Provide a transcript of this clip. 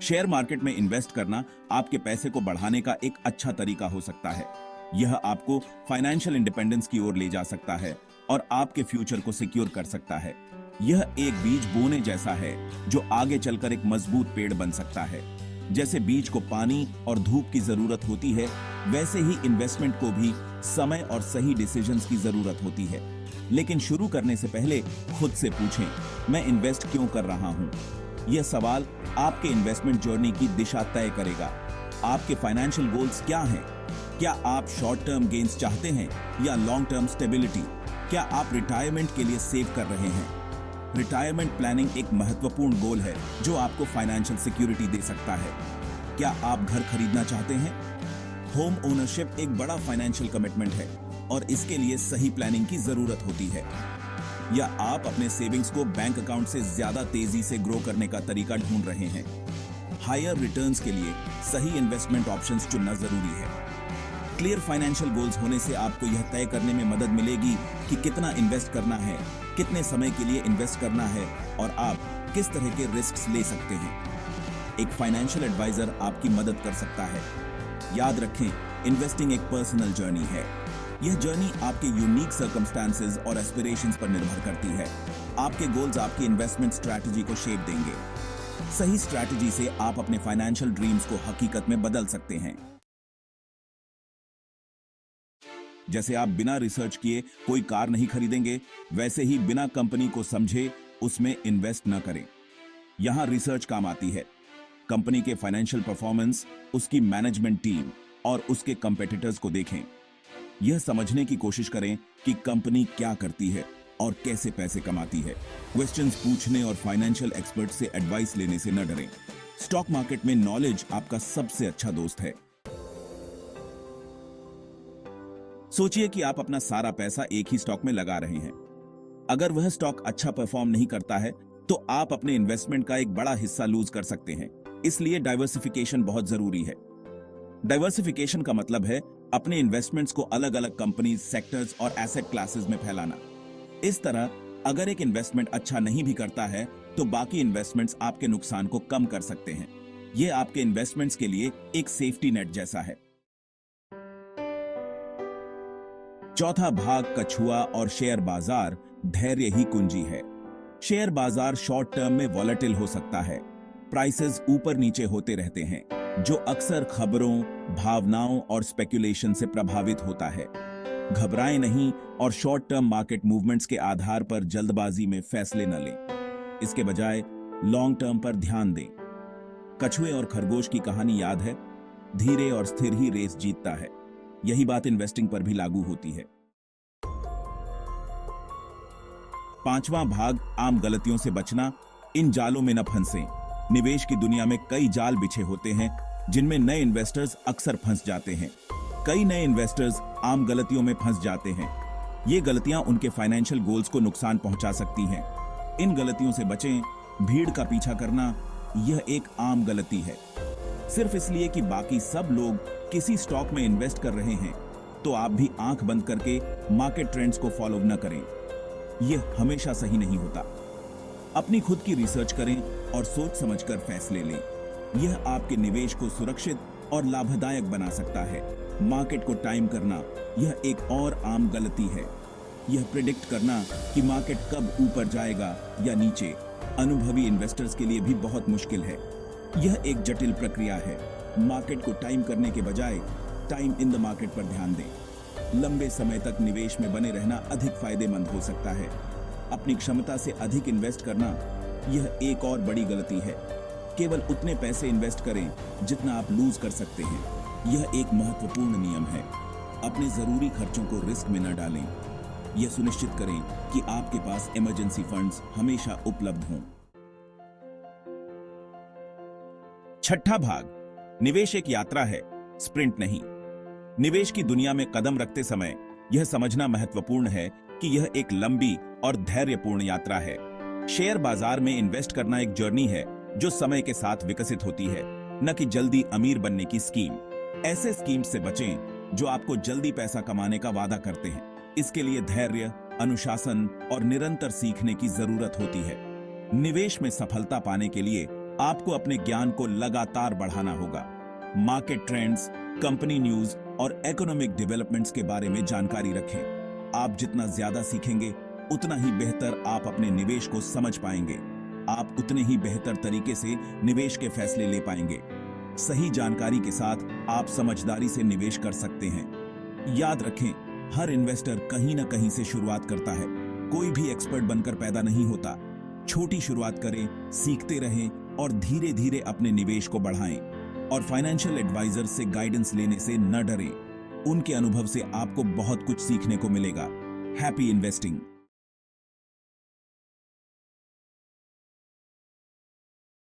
Share market में invest करना आपके पैसे को बढ़ाने का एक अच्छा तरीका हो सकता है। यह आपको फाइनेंशियल इंडिपेंडेंस की ओर ले जा सकता है और आपके फ्यूचर को सिक्योर कर सकता है। यह एक बीज बोने जैसा है जो आगे चलकर एक मजबूत पेड़ बन सकता है। जैसे बीज को पानी और धूप की जरूरत होती है, वैसे ही इन्वेस्टमेंट को भी समय और सही डिसीजंस की जरूरत होती है। लेकिन शुरू करने से पहले खुद से पूछें, मैं इन्वेस्ट क्यों कर रहा हूं? यह सवाल आपके इन्वेस्टमेंट जर्नी की दिशा तय करेगा। आपके फाइनेंशियल गोल्स क्या हैं? क्या आप शॉर्ट टर्म गेन्स चाहते हैं या लॉन्ग टर्म स्टेबिलिटी? क्या आप रिटायरमेंट के लिए सेव कर रहे हैं? रिटायरमेंट प्लानिंग एक महत्वपूर्ण गोल है जो आपको फाइनेंशियल सिक्योरिटी दे सकता है। क्या आप घर खरीदना चाहते हैं? होम ओनरशिप एक बड़ा फाइनेंशियल कमिटमेंट है और इसके लिए सही प्लानिंग की जरूरत होती है। या आप अपने सेविंग्स को बैंक अकाउंट से ज्यादा तेजी से ग्रो करने का तरीका ढूंढ रहे हैं? हायर रिटर्न्स के लिए सही इन्वेस्टमेंट ऑप्शंस चुनना जरूरी है। क्लियर फाइनेंशियल गोल्स होने से आपको यह तय करने में मदद मिलेगी कि कितना इन्वेस्ट करना है, कितने समय के लिए इन्वेस्ट करना है और आप किस तरह के रिस्क्स ले सकते हैं। एक फाइनेंशियल एडवाइजर आपकी मदद कर सकता है। याद रखें, इन्वेस्टिंग एक पर्सनल जर्नी है। यह जर्नी आपके यूनिक सर्कमस्टांसेस और एस्पिरेशंस पर निर्भर करती है। आपके गोल्स आपकी इन्वेस्टमेंट स्ट्रैटेजी को शेप देंगे। सही स्ट्रैटेजी से आप अपने फाइनेंशियल ड्रीम्स को हकीकत में बदल सकते हैं। जैसे आप बिना रिसर्च किए कोई कार नहीं खरीदेंगे, वैसे ही बिना कंपनी को समझे उसमें इन्वेस्ट न करें। यहां रिसर्च काम आती है। कंपनी के फाइनेंशियल परफॉर्मेंस, उसकी मैनेजमेंट टीम और उसके कंपेटिटर्स को देखें। यह समझने की कोशिश करें कि कंपनी क्या करती है और कैसे पैसे कमाती है। क्वेश्चंस पूछने और फाइनेंशियल एक्सपर्ट से एडवाइस लेने से न डरें। स्टॉक मार्केट में नॉलेज आपका सबसे अच्छा दोस्त है। सोचिए कि आप अपना सारा पैसा एक ही स्टॉक में लगा रहे हैं। अगर वह स्टॉक अच्छा परफॉर्म नहीं करता है तो आप अपने इन्वेस्टमेंट का एक बड़ा हिस्सा लूज कर सकते हैं। इसलिए डाइवर्सिफिकेशन बहुत जरूरी है। डाइवर्सिफिकेशन का मतलब है अपने इन्वेस्टमेंट्स को अलग अलग कंपनीज, सेक्टर्स और एसेट क्लासेस में फैलाना। इस तरह अगर एक इन्वेस्टमेंट अच्छा नहीं भी करता है तो बाकी इन्वेस्टमेंट्स आपके नुकसान को कम कर सकते हैं। यह आपके इन्वेस्टमेंट्स के लिए एक सेफ्टी नेट जैसा है। चौथा भाग, कछुआ और शेयर बाजार, धैर्य ही कुंजी है। शेयर बाजार शॉर्ट टर्म में वॉलेटिल हो सकता है। प्राइसेस ऊपर नीचे होते रहते हैं, जो अक्सर खबरों, भावनाओं और स्पेकुलेशन से प्रभावित होता है। घबराएं नहीं और शॉर्ट टर्म मार्केट मूवमेंट्स के आधार पर जल्दबाजी में फैसले न लें। इसके बजाय लॉन्ग टर्म पर ध्यान दें। कछुए और खरगोश की कहानी याद है? धीरे और स्थिर ही रेस जीतता है। यही बात इन्वेस्टिंग पर भी लागू होती है। पांचवां भाग, आम गलतियों से बचना। इन जालों में न फंसें। निवेश की दुनिया में कई जाल बिछे होते हैं जिनमें नए इन्वेस्टर्स अक्सर फंस जाते हैं। कई नए इन्वेस्टर्स आम गलतियों में फंस जाते हैं। ये गलतियां उनके फाइनेंशियल गोल्स को नुकसान पहुंचा सकती हैं। इन गलतियों से बचें। भीड़ का पीछा करना यह एक आम गलती है। सिर्फ इसलिए कि बाकी सब लोग किसी स्टॉक में इन्वेस्ट कर रहे हैं तो आप भी आंख बंद करके मार्केट ट्रेंड्स को फॉलो न करें। यह हमेशा सही नहीं होता। अपनी खुद की रिसर्च करें और सोच समझकर फैसले लें। यह आपके निवेश को सुरक्षित और लाभदायक बना सकता है। मार्केट को टाइम करना यह एक और आम गलती है। यह प्रिडिक्ट करना कि मार्केट कब ऊपर जाएगा या नीचे अनुभवी इन्वेस्टर्स के लिए भी बहुत मुश्किल है। यह एक जटिल प्रक्रिया है। मार्केट को टाइम करने के बजाय टाइम इन द मार्केट पर ध्यान दें। लंबे समय तक निवेश में बने रहना अधिक फायदेमंद हो सकता है। अपनी क्षमता से अधिक इन्वेस्ट करना यह एक और बड़ी गलती है। केवल उतने पैसे इन्वेस्ट करें जितना आप लूज कर सकते हैं। यह एक महत्वपूर्ण नियम है। अपने जरूरी खर्चों को रिस्क में न डालें। यह सुनिश्चित करें कि आपके पास इमरजेंसी फंड्स हमेशा उपलब्ध हों। छठा भाग, निवेश एक यात्रा है, स्प्रिंट नहीं। निवेश की दुनिया में कदम रखते समय यह समझना महत्वपूर्ण है कि यह एक लंबी और धैर्यपूर्ण यात्रा है। शेयर बाजार में इन्वेस्ट करना एक जर्नी है जो समय के साथ विकसित होती है, न कि जल्दी अमीर बनने की स्कीम। ऐसे स्कीम से बचें जो आपको जल्दी पैसा कमाने का वादा करते हैं। इसके लिए धैर्य, अनुशासन और निरंतर सीखने की जरूरत होती है। निवेश में सफलता पाने के लिए आपको अपने ज्ञान को लगातार बढ़ाना होगा। मार्केट ट्रेंड्स, कंपनी न्यूज और इकोनॉमिक डेवलपमेंट्स के बारे में जानकारी रखें। आप जितना ज्यादा सीखेंगे उतना ही बेहतर आप अपने निवेश को समझ पाएंगे। आप उतने ही बेहतर तरीके से निवेश के फैसले ले पाएंगे। सही जानकारी के साथ आप समझदारी से निवेश कर सकते हैं। याद रखें, हर इन्वेस्टर कहीं ना कहीं से शुरुआत करता है। कोई भी एक्सपर्ट बनकर पैदा नहीं होता। छोटी शुरुआत करें, सीखते रहें और धीरे धीरे अपने निवेश को बढ़ाएं। और फाइनेंशियल एडवाइजर से गाइडेंस लेने से न डरें। उनके अनुभव से आपको बहुत कुछ सीखने को मिलेगा। Happy investing.